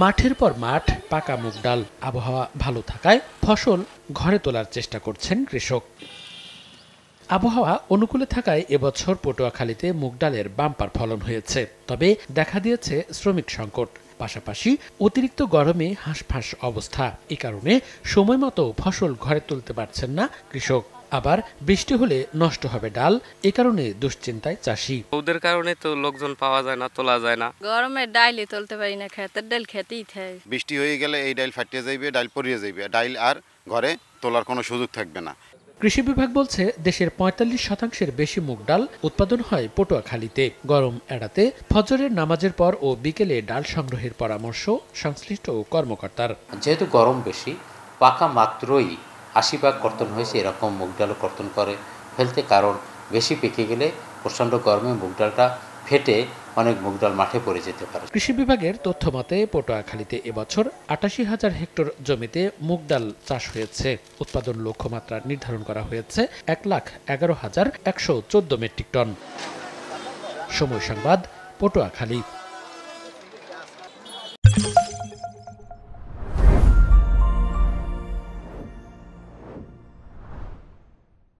মাঠের পর মাঠ পাকা মুগ ডাল, আবহাওয়া ভালো থাকায় ফসল ঘরে তোলার চেষ্টা করছেন কৃষক। আবহাওয়া অনুকূলে থাকায় এবছর পটুয়াখালীতে মুগ ডালের বাম্পার ফলন হয়েছে। তবে দেখা দিয়েছে শ্রমিক সংকট, পাশাপাশি অতিরিক্ত গরমে হাঁসফাঁস অবস্থা। এ কারণে সময় মতো ফসল ঘরে তুলতে পারছেন না কৃষক। আবার বৃষ্টি হলে নষ্ট হবে ডাল, এ কারণে দুশ্চিন্তায় চাষি। ওদের কারণে তো লোকজন পাওয়া যায় না, তোলা যায় না। গরমে ডাইলে তুলতে পারি না, ক্ষেতের ডাল খেতেই থাকে। বৃষ্টি হয়ে গেলে এই ডাল ফাটিয়ে যাইবে, ডাল পরিয়ে যাইবে, ডাল আর ঘরে তোলার কোনো সুযোগ থাকবে না। কৃষি বিভাগ বলছে দেশের ৪৫% বেশি মুগ ডাল উৎপাদন হয় পটুয়াখালীতে। গরম এড়াতে ফজরের নামাজের পর ও বিকেলে ডাল সংগ্রহের পরামর্শ সংশ্লিষ্ট কর্মকর্তার। যেহেতু গরম বেশি, পাকা মাত্রই ৮০ ভাগ কর্তন হয়েছে, এরকম মুগ ডালও কর্তন করে ফেলতে, কারণ বেশি পেকে গেলে প্রচণ্ড গরমে মুগ ডালটা ফেটে অনেক মুগ ডাল মাঠে পড়ে যেতে পারে। কৃষি বিভাগের তথ্য মতে পটুয়াখালীতে এবছর ৮৮,০০০ হেক্টর জমিতে মুগ ডাল চাষ হয়েছে। উৎপাদন লক্ষ্যমাত্রা নির্ধারণ করা হয়েছে ১,১১,১১৪ মেট্রিক টন। সময় সংবাদ, পটুয়াখালী।